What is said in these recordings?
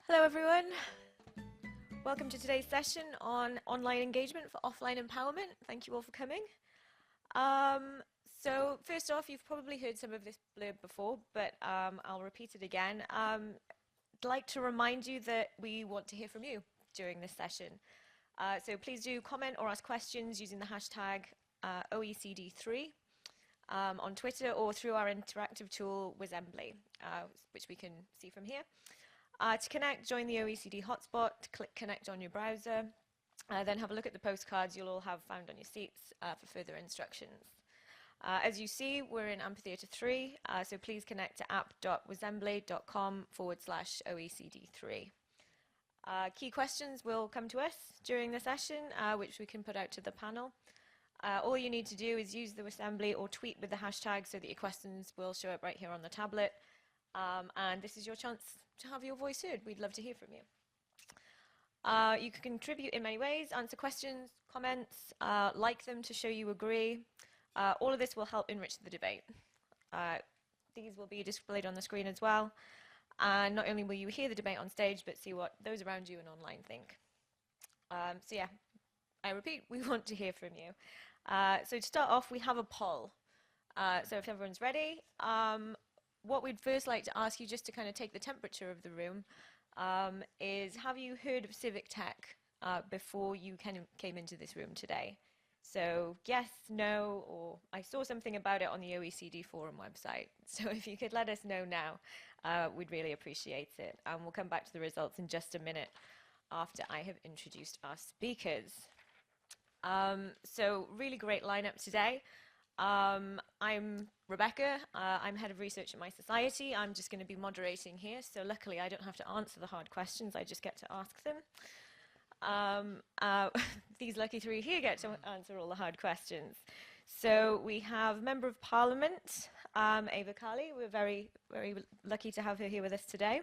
Hello everyone, welcome to today's session on online engagement for offline empowerment. Thank you all for coming. So first off, you've probably heard some of this blurb before, but I'll repeat it again. I'd like to remind you that we want to hear from you during this session. So please do comment or ask questions using the hashtag OECD3 on Twitter or through our interactive tool Wizembly, which we can see from here. To connect, join the OECD hotspot, click connect on your browser, then have a look at the postcards you'll all have found on your seats for further instructions. As you see, we're in Amphitheatre 3, so please connect to app.wizembly.com/OECD3. Key questions will come to us during the session, which we can put out to the panel. All you need to do is use the Wizembly or tweet with the hashtag so that your questions will show up right here on the tablet. And this is your chance to have your voice heard. We'd love to hear from you. You can contribute in many ways, answer questions, comments, like them to show you agree. All of this will help enrich the debate. These will be displayed on the screen as well. And not only will you hear the debate on stage, but see what those around you and online think. So yeah, I repeat, we want to hear from you. So to start off, we have a poll. So if everyone's ready, what we'd first like to ask you, just to kind of take the temperature of the room, is have you heard of Civic Tech before you came into this room today? So yes, no, or I saw something about it on the OECD forum website. So if you could let us know now, we'd really appreciate it. And we'll come back to the results in just a minute after I have introduced our speakers. So really great lineup today. I'm Rebecca, I'm head of research at My Society. I'm just going to be moderating here, so luckily I don't have to answer the hard questions, I just get to ask them. These lucky three here get to answer all the hard questions. So we have Member of Parliament, Eva Kaili. We're very, very lucky to have her here with us today.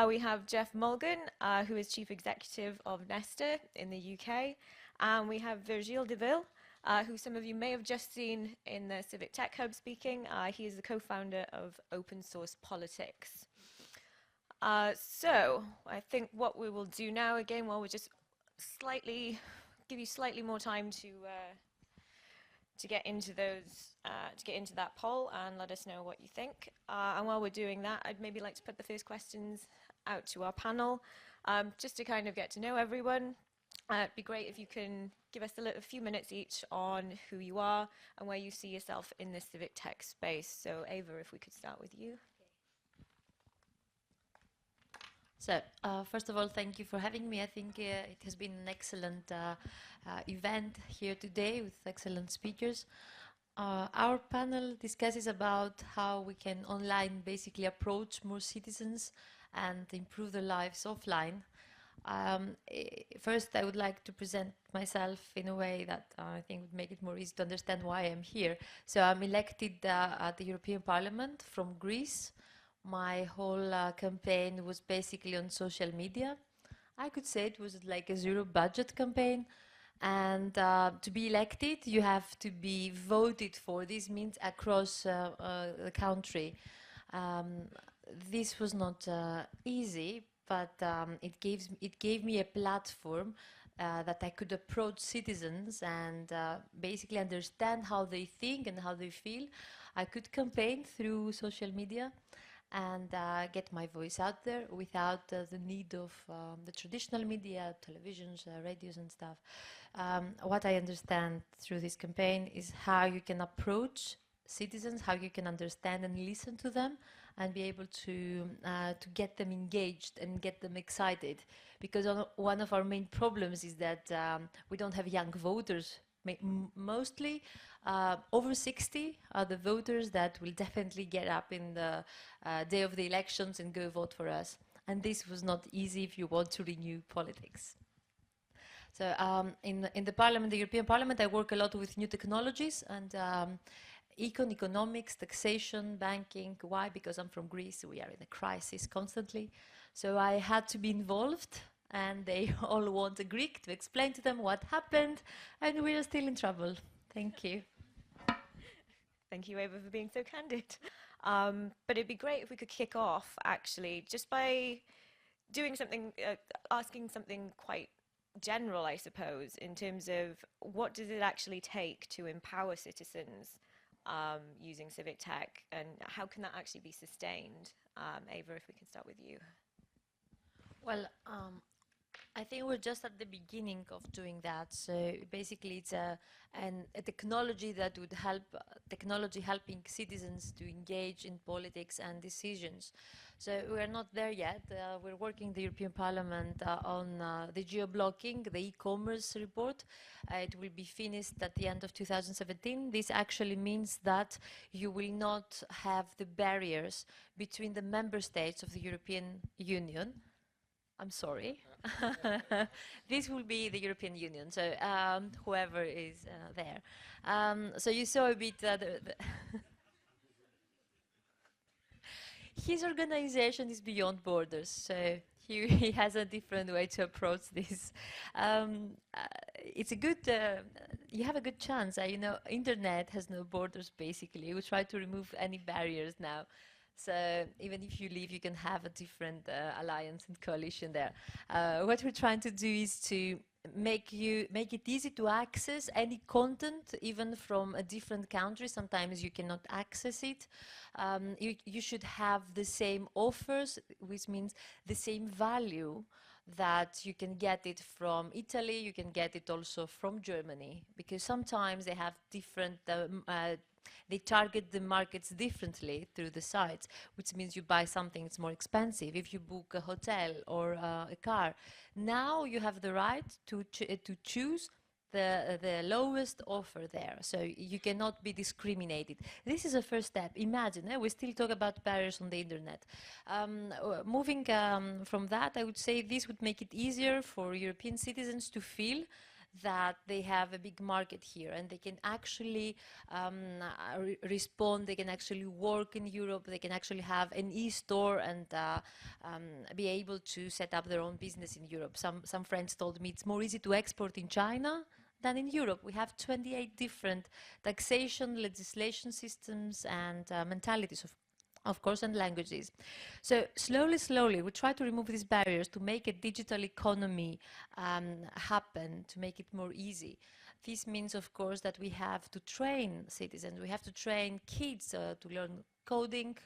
We have Jeff Mulgan, who is Chief Executive of Nesta in the UK. And we have Virgile Deville, who some of you may have just seen in the Civic Tech Hub speaking. He is the co-founder of Open Source Politics. So I think what we will do now, again, we'll just give you slightly more time to get into that poll and let us know what you think. And while we're doing that, I'd maybe like to put the first questions out to our panel, just to kind of get to know everyone. It'd be great if you can give us a few minutes each on who you are and where you see yourself in the civic tech space. So Eva, if we could start with you. So, first of all, thank you for having me. I think it has been an excellent event here today with excellent speakers. Our panel discusses about how we can online basically approach more citizens and improve their lives offline. First, I would like to present myself in a way that I think would make it more easy to understand why I'm here. So I'm elected at the European Parliament from Greece. My whole campaign was basically on social media. I could say it was like a zero budget campaign. And to be elected, you have to be voted for. This means across the country. This was not easy, but it gave me a platform that I could approach citizens and basically understand how they think and how they feel. I could campaign through social media and get my voice out there without the need of the traditional media, televisions, radios and stuff. What I understand through this campaign is how you can approach citizens, how you can understand and listen to them and be able to get them engaged and get them excited. Because one of our main problems is that we don't have young voters. Mostly over 60 are the voters that will definitely get up in the day of the elections and go vote for us. And this was not easy if you want to renew politics. So in the Parliament, the European Parliament, I work a lot with new technologies and economics, taxation, banking. Why? Because I'm from Greece, we are in a crisis constantly. So I had to be involved, and they all want a Greek to explain to them what happened, and we are still in trouble. Thank you. Thank you, Eva, for being so candid. But it'd be great if we could kick off, actually, just by doing something, asking something quite general, I suppose, in terms of what does it actually take to empower citizens using civic tech, and how can that actually be sustained? Eva, if we can start with you. Well, I think we're just at the beginning of doing that. So basically, it's a technology that would help, technology helping citizens to engage in politics and decisions. So we're not there yet. We're working in the European Parliament on the geo-blocking, the e-commerce report. It will be finished at the end of 2017. This actually means that you will not have the barriers between the member states of the European Union. I'm sorry. This will be the European Union, so whoever is there. So you saw a bit his organization is beyond borders, so he has a different way to approach this. It's a good, you have a good chance. You know, internet has no borders, basically. We try to remove any barriers now. So even if you leave, you can have a different alliance and coalition there. What we're trying to do is to make it easy to access any content, even from a different country. Sometimes you cannot access it. You should have the same offers, which means the same value that you can get it from Italy, you can get it also from Germany, because sometimes they have different they target the markets differently through the sites, which means you buy something, it's more expensive. If you book a hotel or a car, now you have the right to choose the lowest offer there, so you cannot be discriminated. This is a first step. Imagine, we still talk about barriers on the internet. Moving from that, I would say this would make it easier for European citizens to feel that they have a big market here and they can actually respond, they can actually work in Europe, they can actually have an e-store and be able to set up their own business in Europe. Some friends told me it's more easy to export in China than in Europe. We have 28 different taxation, legislation systems and mentalities, of course, and languages. So slowly, we try to remove these barriers to make a digital economy happen, to make it more easy. This means, of course, that we have to train citizens, we have to train kids to learn coding,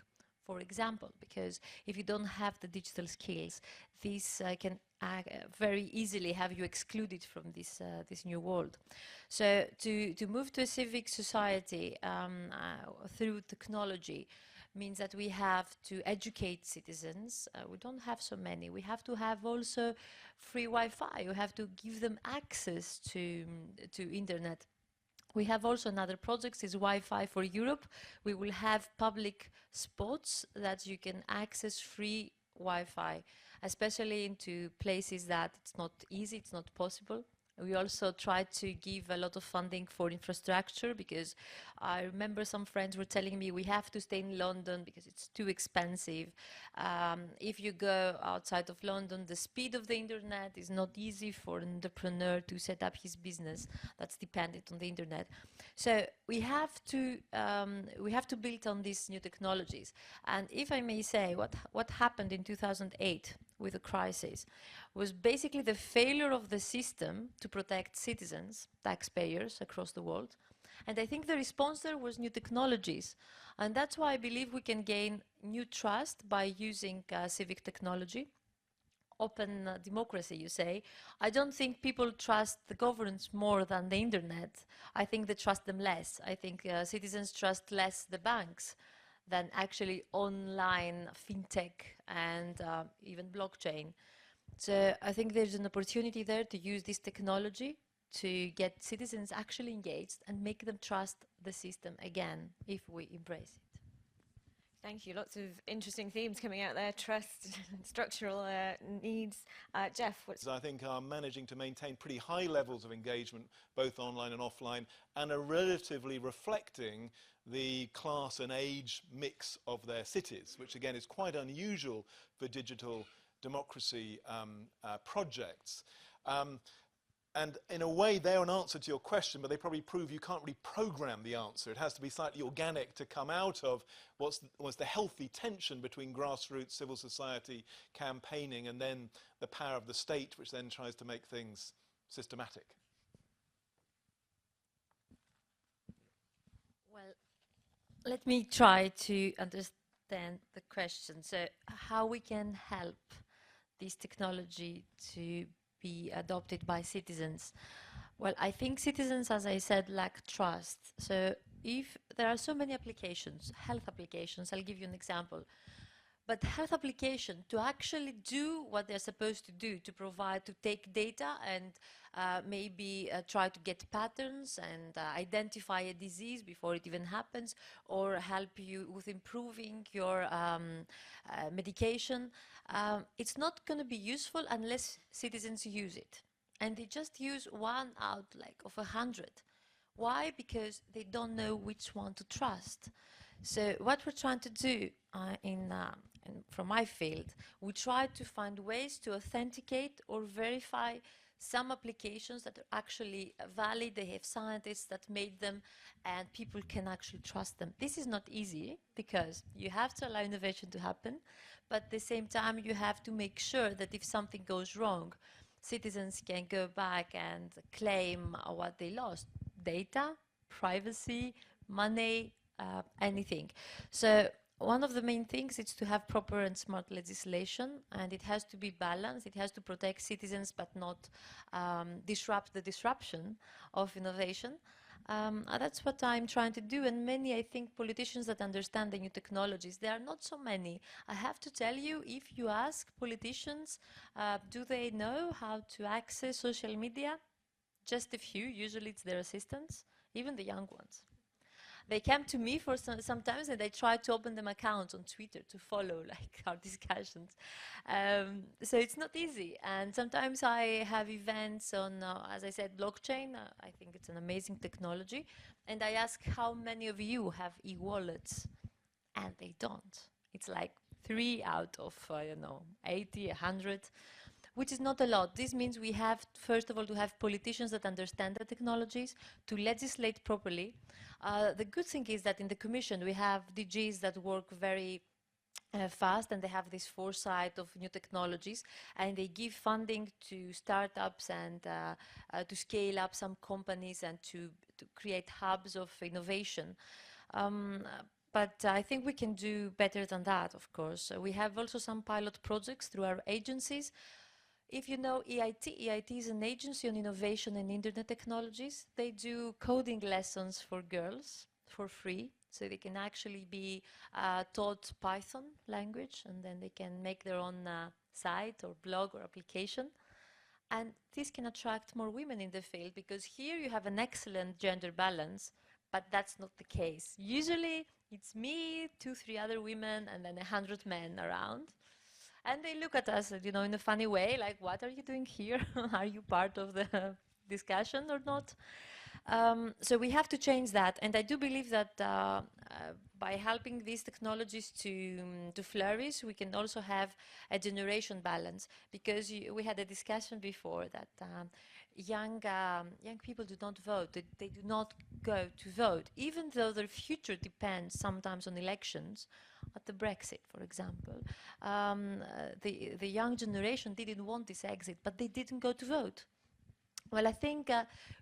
for example, because if you don't have the digital skills, this can very easily have you excluded from this new world. So to move to a civic society through technology means that we have to educate citizens. We don't have so many. We have to have also free Wi-Fi. We have to give them access to internet. We have also another project, is Wi-Fi for Europe. We will have public spots that you can access free Wi-Fi, especially into places that it's not easy, it's not possible. We also try to give a lot of funding for infrastructure, because I remember some friends were telling me we have to stay in London because it's too expensive. If you go outside of London, the speed of the internet is not easy for an entrepreneur to set up his business that's dependent on the internet. So we have to build on these new technologies. And if I may say, what happened in 2008 with the crisis was basically the failure of the system to protect citizens, taxpayers across the world. And I think the response there was new technologies. And that's why I believe we can gain new trust by using civic technology. Open democracy, you say. I don't think people trust the governments more than the internet. I think they trust them less. I think citizens trust less the banks than actually online fintech and even blockchain. So I think there's an opportunity there to use this technology to get citizens actually engaged and make them trust the system again, if we embrace it. Thank you. Lots of interesting themes coming out there. Trust, structural needs. Jeff, what's... I think are managing to maintain pretty high levels of engagement, both online and offline, and are relatively reflecting the class and age mix of their cities, which again is quite unusual for digital democracy projects. And in a way, they're an answer to your question, but they probably prove you can't really program the answer. It has to be slightly organic to come out of what's the healthy tension between grassroots civil society campaigning and then the power of the state, which then tries to make things systematic. Well, let me try to understand the question. So how we can help this technology to be adopted by citizens? Well, I think citizens, as I said, lack trust. So if there are so many applications, health applications, I'll give you an example. But health application, to actually do what they're supposed to do, to provide, to take data and maybe try to get patterns and identify a disease before it even happens, or help you with improving your medication, it's not going to be useful unless citizens use it. And they just use one out of 100. Why? Because they don't know which one to trust. So what we're trying to do from my field, we try to find ways to authenticate or verify some applications that are actually valid, they have scientists that made them, and people can actually trust them. This is not easy because you have to allow innovation to happen, but at the same time you have to make sure that if something goes wrong, citizens can go back and claim what they lost: data, privacy, money, anything. So one of the main things is to have proper and smart legislation, and it has to be balanced. It has to protect citizens but not disrupt the disruption of innovation. That's what I'm trying to do, and many, I think, politicians that understand the new technologies, there are not so many. I have to tell you, if you ask politicians, do they know how to access social media? Just a few, usually it's their assistants, even the young ones. They come to me for sometimes, and I try to open them accounts on Twitter to follow our discussions. So it's not easy. And sometimes I have events on, as I said, blockchain. I think it's an amazing technology. And I ask how many of you have e-wallets, and they don't. It's like 3 out of 80, 100. Which is not a lot. This means we have, first of all, to have politicians that understand the technologies, to legislate properly. The good thing is that in the Commission we have DGs that work very fast, and they have this foresight of new technologies, and they give funding to startups and to scale up some companies and to create hubs of innovation. But I think we can do better than that, of course. We have also some pilot projects through our agencies. If you know EIT is an agency on innovation and internet technologies. They do coding lessons for girls for free, so they can actually be taught Python language, and then they can make their own site or blog or application. And this can attract more women in the field, because here you have an excellent gender balance, but that's not the case. Usually it's me, 2-3 other women, and then 100 men around. And they look at us, in a funny way, like, what are you doing here? Are you part of the discussion or not? So we have to change that. And I do believe that by helping these technologies to flourish, we can also have a generation balance. Because we had a discussion before that young people do not vote. They do not go to vote, even though their future depends sometimes on elections. At the Brexit, for example, the young generation didn't want this exit, but they didn't go to vote. Well, I think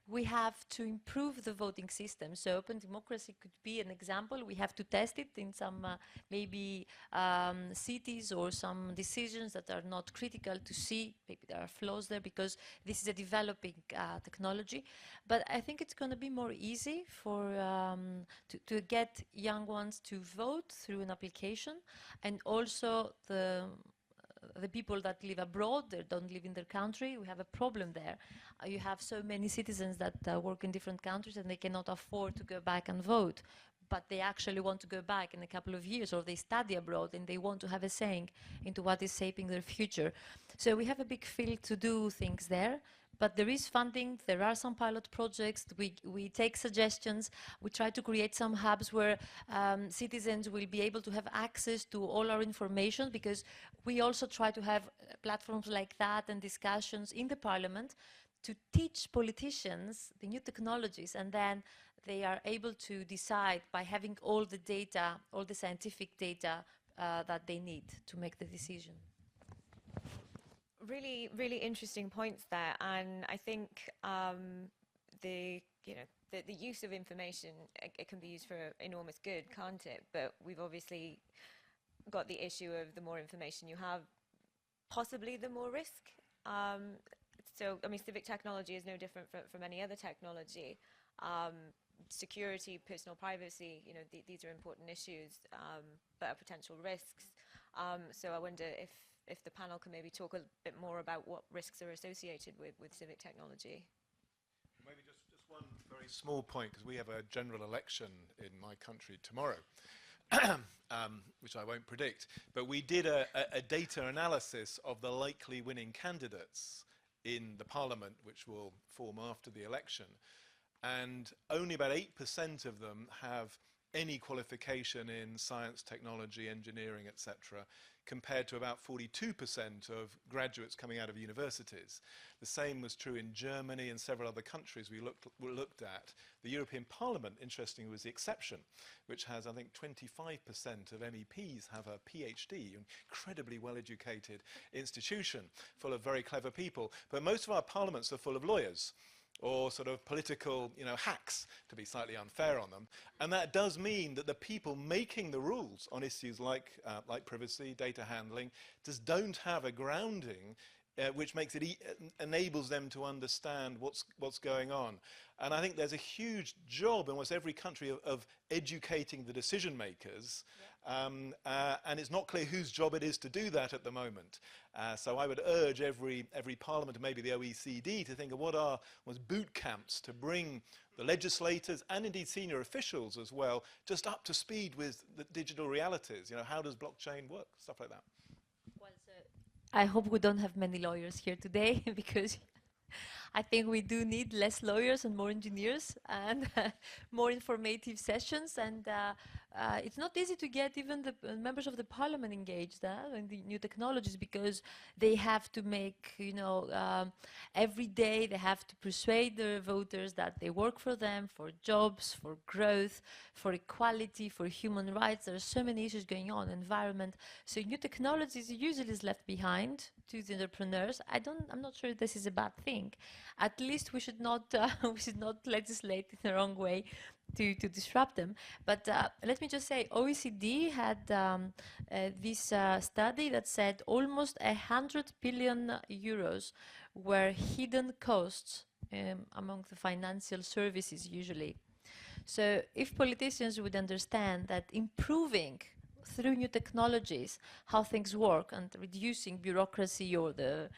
we have to improve the voting system. So open democracy could be an example. We have to test it in some maybe cities, or some decisions that are not critical, to see maybe there are flaws there, because this is a developing technology. But I think it's going to be more easy for to get young ones to vote through an application, and also the people that live abroad, they don't live in their country. We have a problem there. You have so many citizens that work in different countries, and they cannot afford to go back and vote, but they actually want to go back in a couple of years, or they study abroad and they want to have a saying into what is shaping their future. So we have a big field to do things there. But there is funding, there are some pilot projects, we take suggestions, we try to create some hubs where citizens will be able to have access to all our information, because we also try to have platforms like that and discussions in the Parliament to teach politicians the new technologies, and then they are able to decide by having all the data, all the scientific data that they need to make the decision. Really, really interesting points there, and I think the use of information, it can be used for enormous good, can't it? But we've obviously got the issue of the more information you have, possibly the more risk. So, I mean, civic technology is no different from any other technology. Security, personal privacy, these are important issues, but are potential risks. So I wonder if the panel can maybe talk a bit more about what risks are associated with civic technology. Maybe just one very small point, because we have a general election in my country tomorrow, which I won't predict. But we did a data analysis of the likely winning candidates in the parliament, which will form after the election. And only about 8% of them have any qualification in science, technology, engineering, etc., compared to about 42% of graduates coming out of universities. The same was true in Germany and several other countries we looked at. The European Parliament, interestingly, was the exception, which has, I think, 25% of MEPs have a PhD, an incredibly well-educated institution full of very clever people. But most of our parliaments are full of lawyers, or sort of political, hacks, to be slightly unfair on them. And that does mean that the people making the rules on issues like privacy, data handling, just don't have a grounding which makes it enables them to understand what's going on. And I think there's a huge job in almost every country of educating the decision makers, and it's not clear whose job it is to do that at the moment. So I would urge every parliament, and maybe the OECD, to think of what are boot camps to bring the legislators and indeed senior officials as well just up to speed with the digital realities. How does blockchain work? Stuff like that. Well, so I hope we don't have many lawyers here today, because I think we do need less lawyers and more engineers, and more informative sessions. And it's not easy to get even the members of the parliament engaged in the new technologies, because they have to make, every day they have to persuade their voters that they work for them, for jobs, for growth, for equality, for human rights. There are so many issues going on, environment. So new technologies usually is left behind to the entrepreneurs. I'm not sure this is a bad thing. At least we should not legislate in the wrong way to disrupt them. But let me just say, OECD had this study that said almost 100 billion euros were hidden costs among the financial services usually. So if politicians would understand that improving through new technologies how things work and reducing bureaucracy or the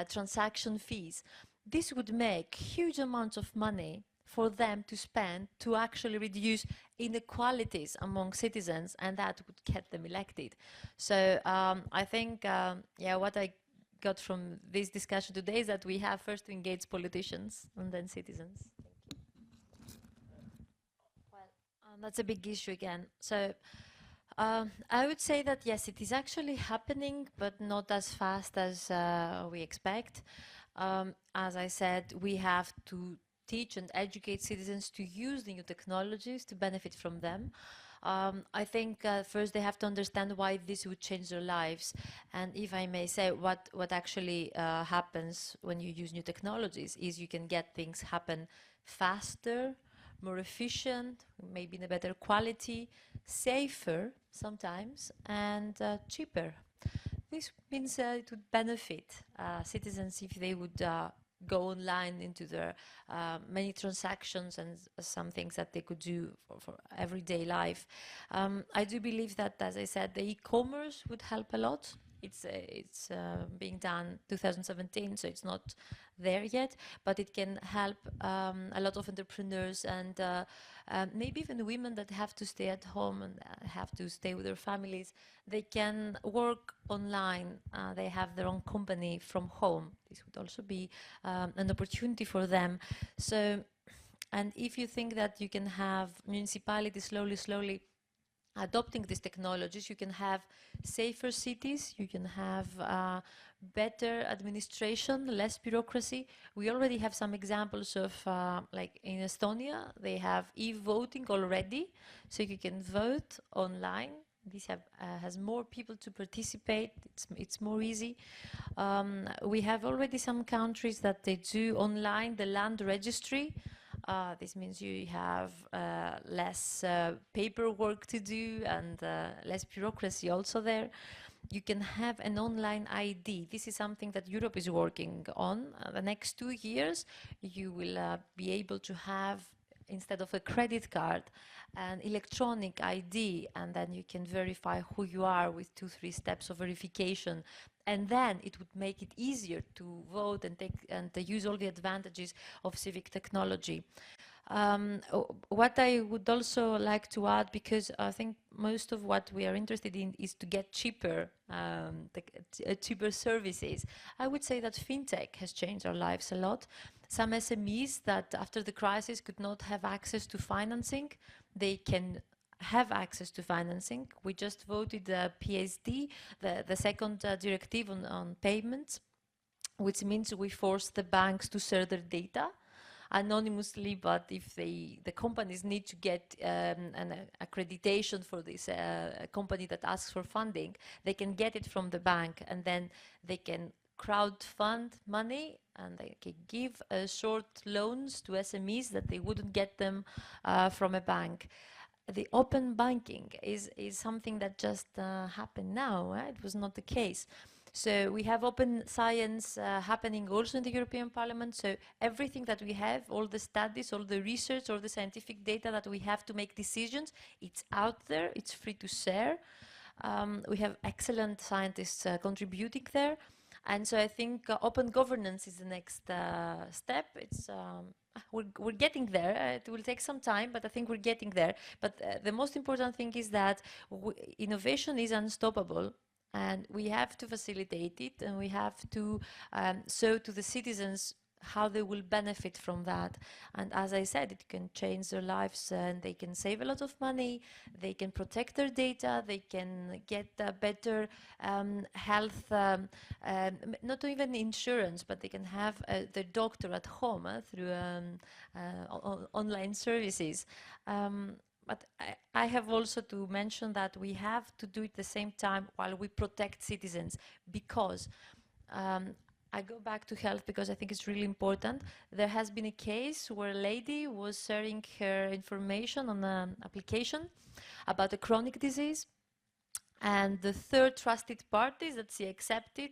transaction fees, this would make huge amounts of money for them to spend to actually reduce inequalities among citizens, and that would get them elected. So I think, what I got from this discussion today is that we have first to engage politicians and then citizens. Well, that's a big issue again. So I would say that yes, it is actually happening, but not as fast as we expect. As I said, we have to teach and educate citizens to use the new technologies to benefit from them. I think first they have to understand why this would change their lives. And if I may say, what actually happens when you use new technologies is you can get things happen faster, more efficient, maybe in a better quality, safer sometimes, and cheaper. This means it would benefit citizens if they would go online into their many transactions and some things that they could do for everyday life. I do believe that, as I said, the e-commerce would help a lot. It's being done 2017, so it's not there yet, but it can help a lot of entrepreneurs and maybe even women that have to stay at home and have to stay with their families. They can work online. They have their own company from home. This would also be an opportunity for them. So, and if you think that you can have municipalities slowly adopting these technologies, you can have safer cities, you can have better administration, less bureaucracy. We already have some examples of, like in Estonia, they have e-voting already, so you can vote online. This has more people to participate. It's more easy. We have already some countries that they do online the land registry. This means you have less paperwork to do and less bureaucracy also there. You can have an online ID. This is something that Europe is working on. The next 2 years, you will be able to have, instead of a credit card, an electronic ID, and then you can verify who you are with 2-3 steps of verification. And then it would make it easier to vote and use all the advantages of civic technology. What I would also like to add, because I think most of what we are interested in is to get cheaper, cheaper services. I would say that fintech has changed our lives a lot. Some SMEs that after the crisis could not have access to financing, they can have access to financing. We just voted the PSD, the second directive on payments, which means we force the banks to share their data anonymously, but if the companies need to get an accreditation for this company that asks for funding, they can get it from the bank, and then they can crowdfund money, and they can give short loans to SMEs that they wouldn't get them from a bank. The open banking is something that just happened now. It was not the case. So we have open science happening also in the European Parliament. So everything that we have, all the studies, all the research, all the scientific data that we have to make decisions, it's out there, it's free to share. We have excellent scientists contributing there. And so I think open governance is the next step. It's we're getting there. It will take some time, but I think we're getting there. But the most important thing is that innovation is unstoppable, and we have to facilitate it, and we have to show to the citizens how they will benefit from that. And as I said, it can change their lives, and they can save a lot of money, they can protect their data, they can get better health, not even insurance, but they can have their doctor at home through online services. But I have also to mention that we have to do it at the same time while we protect citizens, because I go back to health because I think it's really important. There has been a case where a lady was sharing her information on an application about a chronic disease, and the third trusted party that she accepted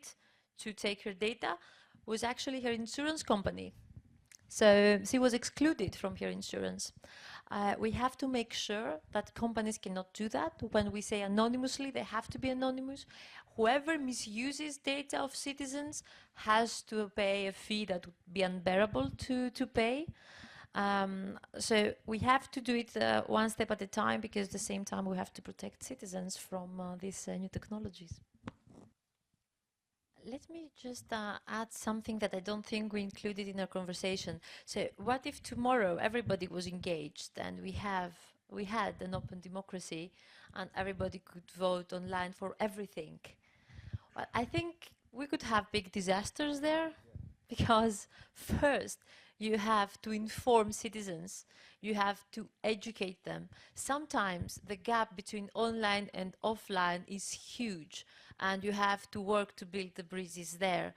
to take her data was actually her insurance company. So she was excluded from her insurance. We have to make sure that companies cannot do that. When we say anonymously, they have to be anonymous. Whoever misuses data of citizens has to pay a fee that would be unbearable to pay. So we have to do it one step at a time, because at the same time we have to protect citizens from these new technologies. Let me just add something that I don't think we included in our conversation. So what if tomorrow everybody was engaged and we had an open democracy and everybody could vote online for everything? Well, I think we could have big disasters there, because first you have to inform citizens, you have to educate them. Sometimes the gap between online and offline is huge, and you have to work to build the bridges there.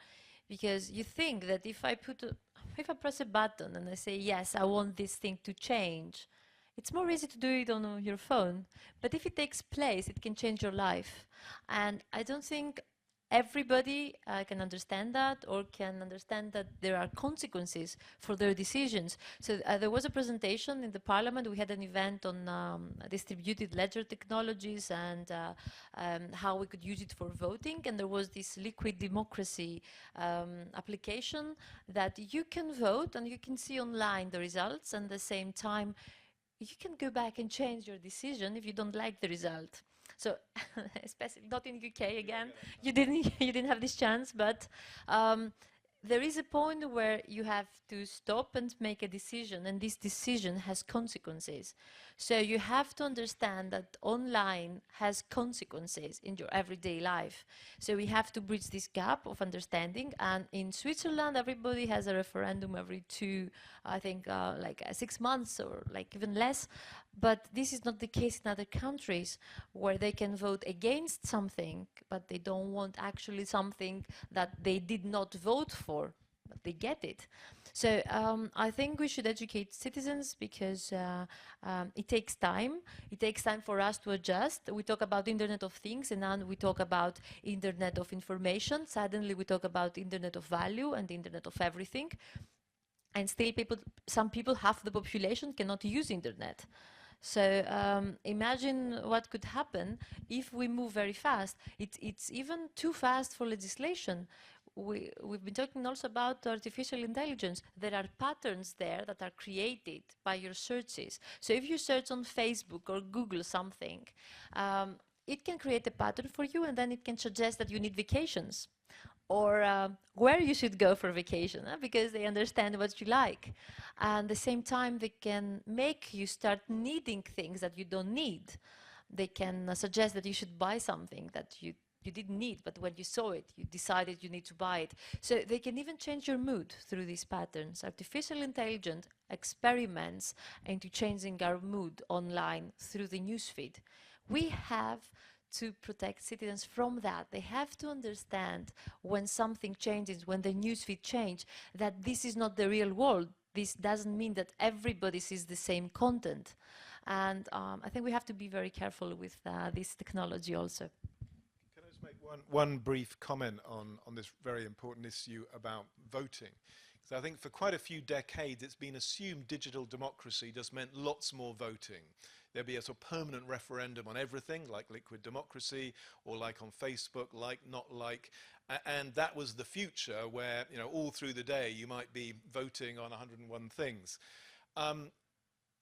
Because you think that if I press a button and I say, yes, I want this thing to change, it's more easy to do it on your phone. But if it takes place, it can change your life. And I don't think everybody can understand that, or can understand that there are consequences for their decisions. So there was a presentation in the Parliament. We had an event on distributed ledger technologies and how we could use it for voting. And there was this liquid democracy application that you can vote and you can see online the results, and at the same time you can go back and change your decision if you don't like the result. So, especially not in UK again, you didn't have this chance, but there is a point where you have to stop and make a decision, and this decision has consequences. So you have to understand that online has consequences in your everyday life. So we have to bridge this gap of understanding. And in Switzerland, everybody has a referendum every I think, 6 months or like even less. But this is not the case in other countries where they can vote against something, but they don't want actually something that they did not vote for, but they get it. So I think we should educate citizens because it takes time. It takes time for us to adjust. We talk about Internet of Things, and now we talk about Internet of Information. Suddenly we talk about Internet of Value and Internet of Everything. And still some people, half the population, cannot use Internet. So imagine what could happen if we move very fast. It's even too fast for legislation. We've been talking also about artificial intelligence. There are patterns there that are created by your searches. So if you search on Facebook or Google something, it can create a pattern for you, and then it can suggest that you need vacations, or where you should go for vacation, because they understand what you like. And at the same time, they can make you start needing things that you don't need. They can suggest that you should buy something that you didn't need, but when you saw it, you decided you need to buy it. So they can even change your mood through these patterns. Artificial intelligence experiments into changing our mood online through the newsfeed. We have to protect citizens from that. They have to understand when something changes, when the newsfeed change, that this is not the real world. This doesn't mean that everybody sees the same content. And I think we have to be very careful with this technology also. Can I just make one brief comment on this very important issue about voting? Because I think for quite a few decades it's been assumed digital democracy just meant lots more voting. There'd be a sort of permanent referendum on everything, like liquid democracy, or like on Facebook, like, not like. And that was the future where, you know, all through the day you might be voting on 101 things.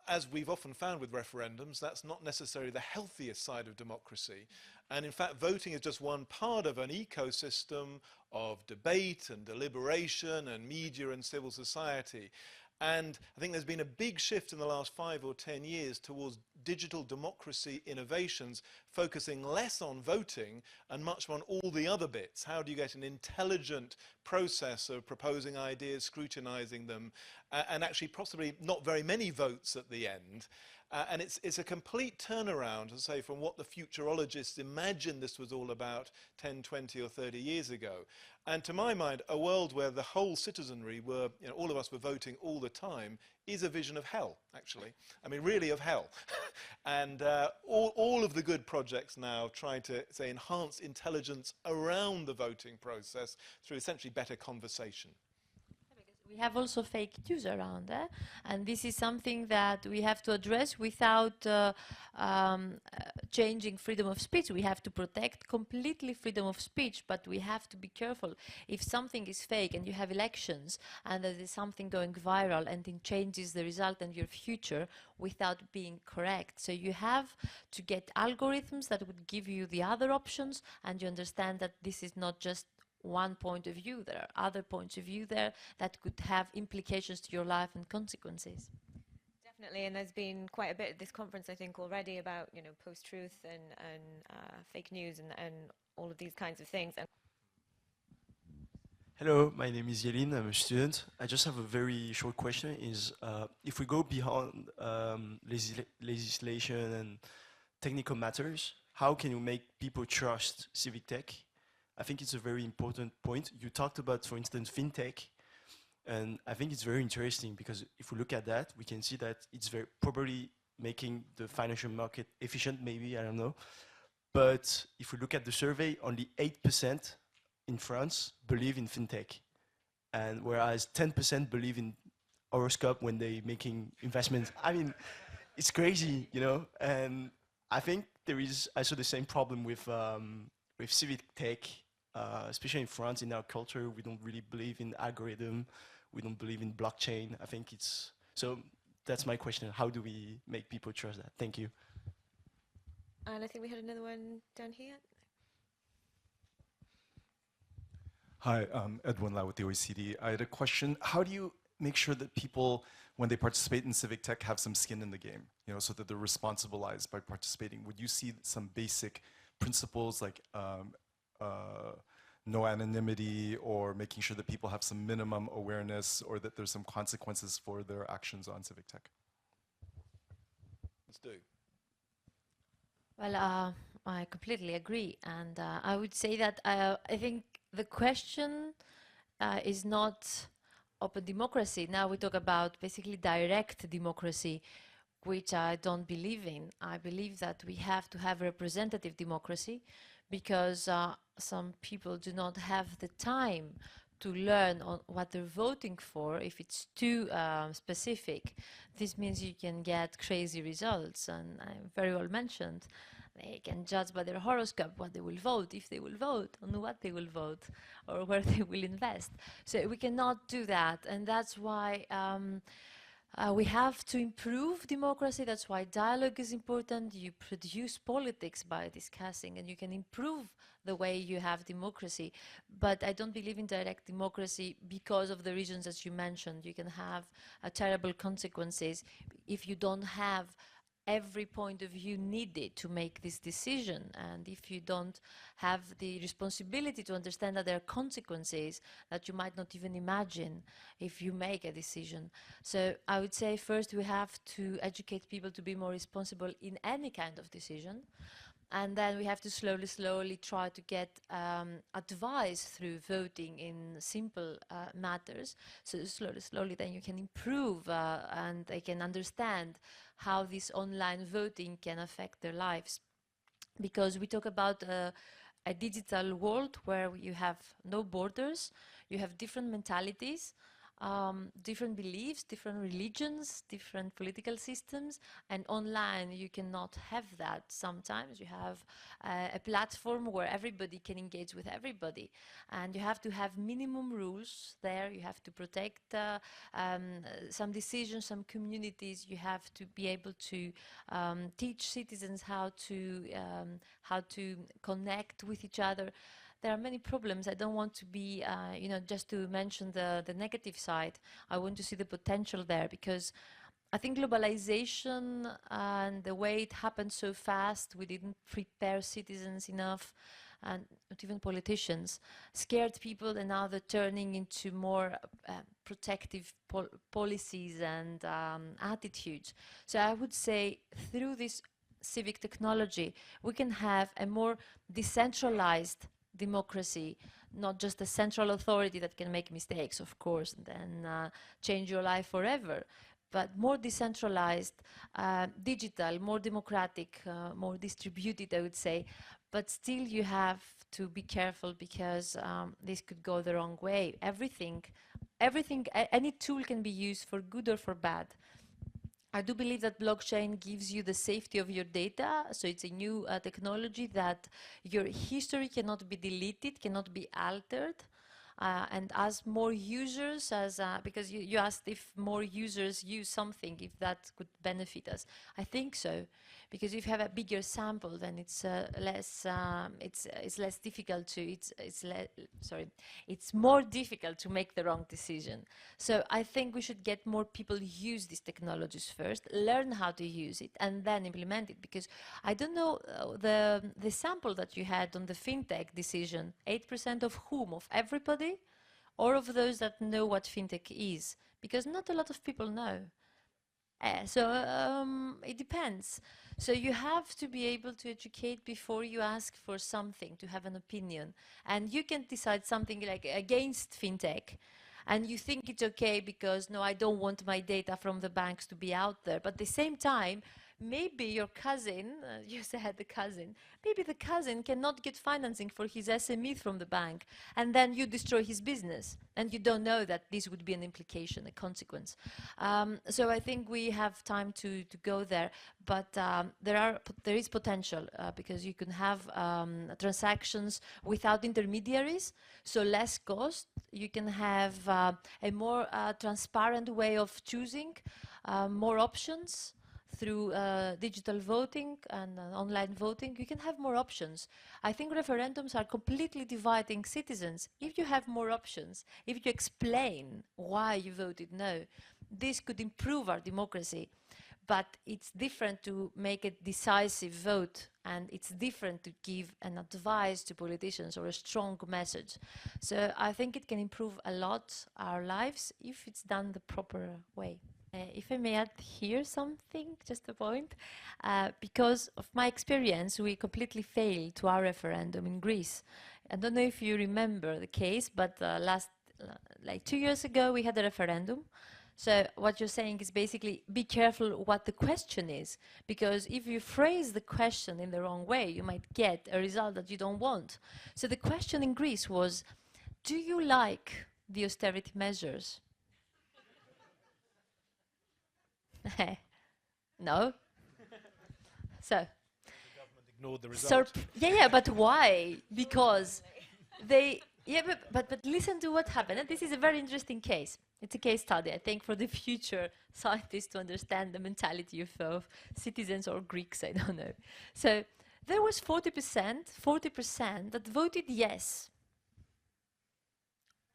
As we've often found with referendums, that's not necessarily the healthiest side of democracy. And in fact, voting is just one part of an ecosystem of debate and deliberation and media and civil society. And I think there's been a big shift in the last 5 or 10 years towards digital democracy innovations, focusing less on voting and much more on all the other bits. How do you get an intelligent process of proposing ideas, scrutinizing them, and actually possibly not very many votes at the end? And it's a complete turnaround, as I say, from what the futurologists imagined this was all about 10, 20 or 30 years ago. And to my mind, a world where the whole citizenry were, you know, all of us were voting all the time is a vision of hell, actually. I mean, really of hell. And all of the good projects now try to, say, enhance intelligence around the voting process through essentially better conversation. We have also fake news around, and this is something that we have to address without changing freedom of speech. We have to protect completely freedom of speech, but we have to be careful. If something is fake and you have elections and there is something going viral and it changes the result and your future without being correct. So you have to get algorithms that would give you the other options, and you understand that this is not just one point of view. There are other points of view there that could have implications to your life and consequences. Definitely, and there's been quite a bit at this conference, I think, already about, you know, post-truth and fake news and all of these kinds of things. And hello, my name is Yelin. I'm a student. I just have a very short question. If we go beyond legislation and technical matters, how can you make people trust civic tech? I think it's a very important point. You talked about, for instance, fintech, and I think it's very interesting because if we look at that, we can see that it's very probably making the financial market efficient, maybe, I don't know. But if we look at the survey, only 8% in France believe in fintech, and whereas 10% believe in horoscope when they're making investments. I mean, it's crazy, you know. And I think there is also the same problem with civic tech, especially in France. In our culture, we don't really believe in algorithm. We don't believe in blockchain. I think it's so. That's my question. How do we make people trust that? Thank you. I think we had another one down here. Hi, I'm Edwin Lau with the OECD. I had a question. How do you make sure that people, when they participate in civic tech, have some skin in the game, so that they're responsibilized by participating? Would you see some basic principles like no anonymity, or making sure that people have some minimum awareness, or that there's some consequences for their actions on civic tech? Let's do. Well, I completely agree, and I would say that I think the question is not open democracy. Now we talk about basically direct democracy, which I don't believe in. I believe that we have to have representative democracy, because some people do not have the time to learn on what they're voting for. If it's too specific, this means you can get crazy results, and I very well mentioned they can judge by their horoscope what they will vote, if they will vote, on what they will vote, or where they will invest. So we cannot do that, and that's why we have to improve democracy. That's why dialogue is important. You produce politics by discussing, and you can improve the way you have democracy. But I don't believe in direct democracy because of the reasons that you mentioned. You can have terrible consequences if you don't have every point of view needed to make this decision, and if you don't have the responsibility to understand that there are consequences that you might not even imagine if you make a decision. So I would say first we have to educate people to be more responsible in any kind of decision, and then we have to slowly try to get advice through voting in simple matters. So slowly then you can improve and they can understand how this online voting can affect their lives. Because we talk about a digital world where you have no borders, you have different mentalities, different beliefs, different religions, different political systems, and online you cannot have that. Sometimes you have a platform where everybody can engage with everybody, and you have to have minimum rules there. You have to protect some decisions, some communities. You have to be able to teach citizens how to connect with each other. There are many problems. I don't want to be, just to mention the negative side. I want to see the potential there, because I think globalization and the way it happened so fast, we didn't prepare citizens enough, and not even politicians, scared people, and now they're turning into more protective policies and attitudes. So I would say through this civic technology, we can have a more decentralized democracy, not just a central authority that can make mistakes, of course, and then change your life forever, but more decentralized, digital, more democratic, more distributed, I would say. But still you have to be careful, because this could go the wrong way. Any tool can be used for good or for bad. I do believe that blockchain gives you the safety of your data. So it's a new technology that your history cannot be deleted, cannot be altered. And as more users, because you asked if more users use something, if that could benefit us. I think so, because if you have a bigger sample, then it's less difficult to, it's more difficult to make the wrong decision. So I think we should get more people use these technologies first, learn how to use it, and then implement it. Because I don't know, the sample that you had on the fintech decision, 8% of whom? Of everybody? Or of those that know what fintech is? Because not a lot of people know. So it depends. So you have to be able to educate before you ask for something, to have an opinion. And you can decide something like against fintech, and you think it's okay because, no, I don't want my data from the banks to be out there. But at the same time, maybe your cousin, you said the cousin, maybe the cousin cannot get financing for his SME from the bank, and then you destroy his business, and you don't know that this would be an implication, a consequence. So I think we have time to go there, but there is potential, because you can have transactions without intermediaries, so less cost. You can have a more transparent way of choosing, more options through digital voting and online voting, you can have more options. I think referendums are completely dividing citizens. If you have more options, if you explain why you voted no, this could improve our democracy. But it's different to make a decisive vote, and it's different to give an advice to politicians or a strong message. So I think it can improve a lot our lives if it's done the proper way. If I may add here something, just a point, because of my experience, we completely failed to our referendum in Greece. I don't know if you remember the case, but like 2 years ago, we had a referendum. So what you're saying is basically be careful what the question is, because if you phrase the question in the wrong way, you might get a result that you don't want. So the question in Greece was, do you like the austerity measures? No. So The government ignored the result. yeah, but why? Because they, but listen to what happened. And this is a very interesting case. It's a case study, I think, for the future scientists to understand the mentality of citizens or Greeks, I don't know. So there was 40% that voted yes.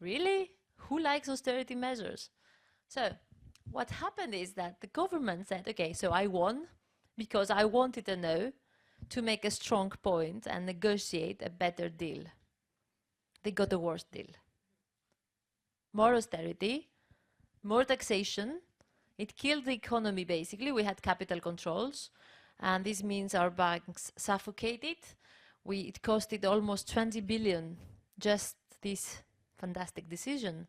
Really? Who likes austerity measures? So what happened is that the government said, okay, so I won because I wanted a no to make a strong point and negotiate a better deal. They got a worse deal. More austerity, more taxation. It killed the economy, basically. We had capital controls, and this means our banks suffocated. It costed almost 20 billion, just this fantastic decision.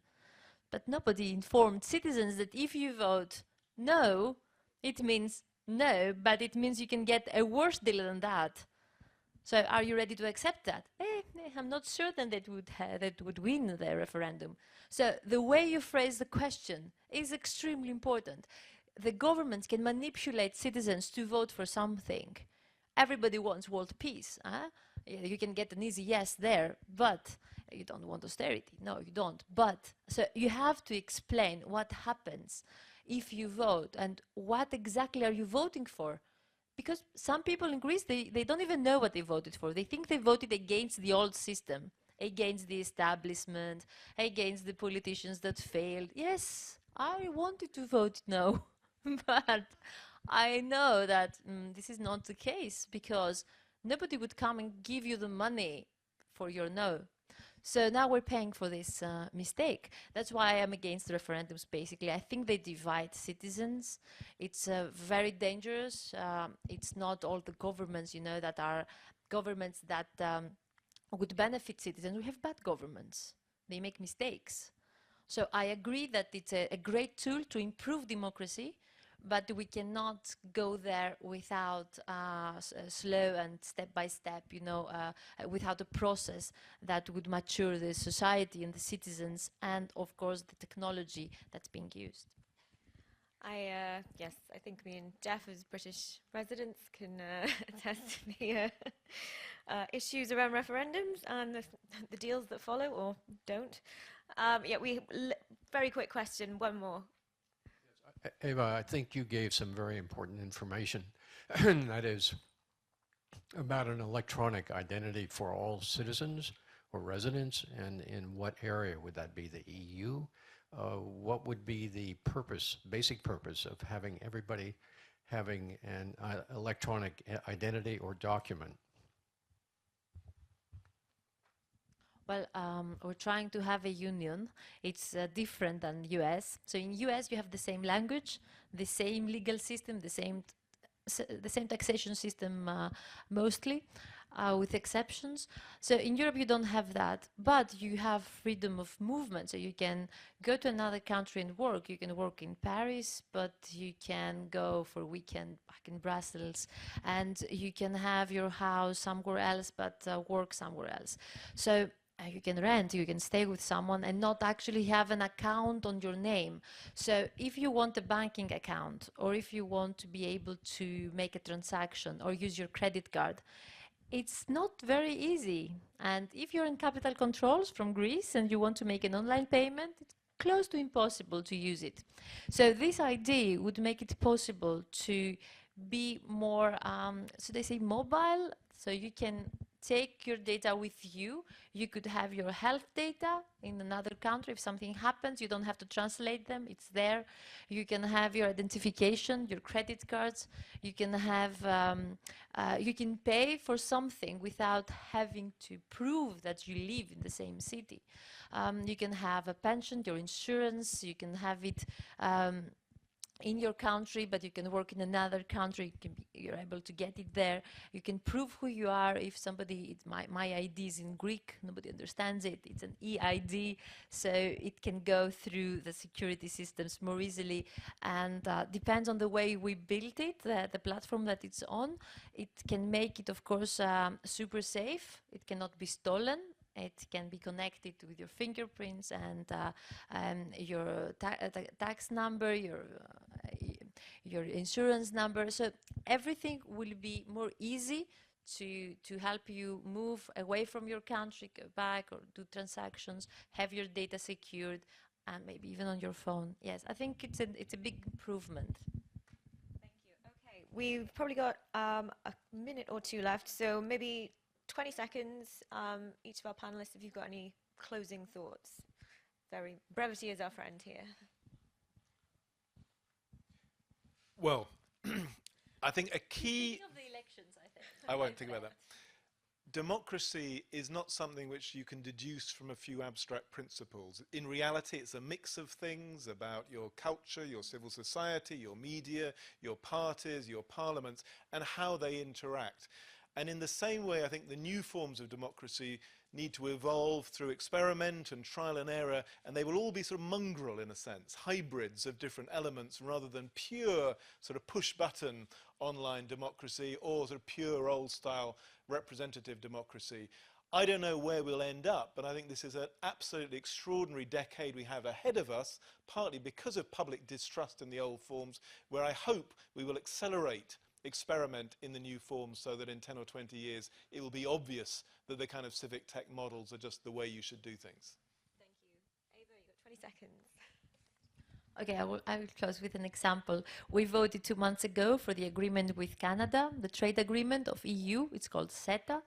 But nobody informed citizens that if you vote no, it means no, but it means you can get a worse deal than that. So are you ready to accept that? I'm not certain that would win the referendum. So the way you phrase the question is extremely important. The government can manipulate citizens to vote for something. Everybody wants world peace. You can get an easy yes there, but you don't want austerity. No, you don't. But so you have to explain what happens if you vote and what exactly are you voting for. Because some people in Greece, they don't even know what they voted for. They think they voted against the old system, against the establishment, against the politicians that failed. Yes, I wanted to vote no, but I know that this is not the case, because nobody would come and give you the money for your no. So now we're paying for this mistake. That's why I'm against referendums, basically. I think they divide citizens. It's very dangerous. It's not all the governments, that are governments that would benefit citizens. We have bad governments. They make mistakes. So I agree that it's a great tool to improve democracy, but we cannot go there without slow and step-by-step, without a process that would mature the society and the citizens and, of course, the technology that's being used. Yes, I think me and Jeff, as British residents, can attest to the issues around referendums and the deals that follow or don't. Very quick question, one more. Eva, I think you gave some very important information, and that is about an electronic identity for all citizens or residents, and in what area would that be? The EU? What would be the purpose, basic purpose of having everybody having an electronic identity or document? Well, we're trying to have a union. It's different than US. So in US, you have the same language, the same legal system, the same taxation system mostly, with exceptions. So in Europe, you don't have that, but you have freedom of movement. So you can go to another country and work. You can work in Paris, but you can go for a weekend back in Brussels, and you can have your house somewhere else, but work somewhere else. So you can rent, you can stay with someone and not actually have an account on your name. So if you want a banking account, or if you want to be able to make a transaction or use your credit card, it's not very easy. And if you're in capital controls from Greece and you want to make an online payment, it's close to impossible to use it. So this idea would make it possible to be more, so they say mobile, so you can take your data with you. You could have your health data in another country. If something happens, you don't have to translate them. It's there. You can have your identification, your credit cards. You can have, you can pay for something without having to prove that you live in the same city. You can have a pension, your insurance. You can have it in your country, but you can work in another country, you're able to get it there. You can prove who you are. If somebody, my ID is in Greek, nobody understands it, it's an EID, so it can go through the security systems more easily, and depends on the way we built it, the platform that it's on. It can make it, of course, super safe. It cannot be stolen. It can be connected with your fingerprints and your tax number, your insurance number. So everything will be more easy to help you move away from your country, go back or do transactions, have your data secured, and maybe even on your phone. Yes, I think it's a big improvement. Thank you. Okay, we've probably got a minute or two left, so maybe 20 seconds, each of our panelists, if you've got any closing thoughts. Brevity is our friend here. Well, I think a key... Of the elections, I think. I won't think about that. Democracy is not something which you can deduce from a few abstract principles. In reality, it's a mix of things about your culture, your civil society, your media, your parties, your parliaments, and how they interact. And in the same way, I think the new forms of democracy need to evolve through experiment and trial and error, and they will all be sort of mongrel, in a sense, hybrids of different elements, rather than pure sort of push-button online democracy or sort of pure old-style representative democracy. I don't know where we'll end up, but I think this is an absolutely extraordinary decade we have ahead of us, partly because of public distrust in the old forms, where I hope we will accelerate experiment in the new forms so that in 10 or 20 years it will be obvious that the kind of civic tech models are just the way you should do things. Thank you. Eva, you've got 20 seconds. Okay, I will close with an example. We voted 2 months ago for the agreement with Canada, the trade agreement of EU. It's called CETA.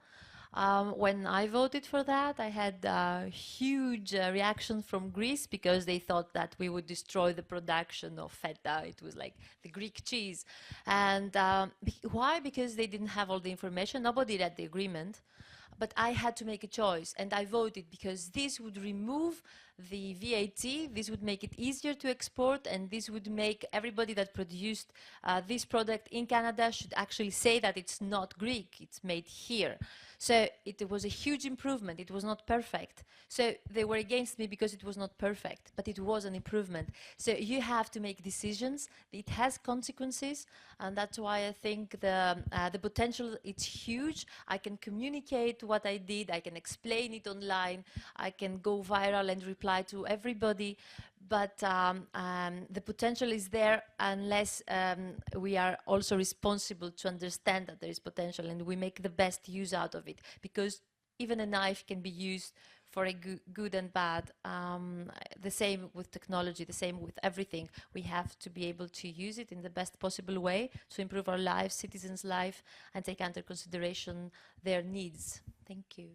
When I voted for that, I had a huge reaction from Greece because they thought that we would destroy the production of feta. It was like the Greek cheese. And why? Because they didn't have all the information. Nobody read the agreement. But I had to make a choice, and I voted because this would remove the VAT, this would make it easier to export, and this would make everybody that produced this product in Canada should actually say that it's not Greek, it's made here. So it was a huge improvement. It was not perfect. So they were against me because it was not perfect, but it was an improvement. So you have to make decisions. It has consequences, and that's why I think the potential, it's huge. I can communicate what I did. I can explain it online. I can go viral and reply to everybody. But the potential is there unless we are also responsible to understand that there is potential and we make the best use out of it. Because even a knife can be used for a good and bad. The same with technology, the same with everything. We have to be able to use it in the best possible way to improve our lives, citizens' life, and take under consideration their needs. Thank you.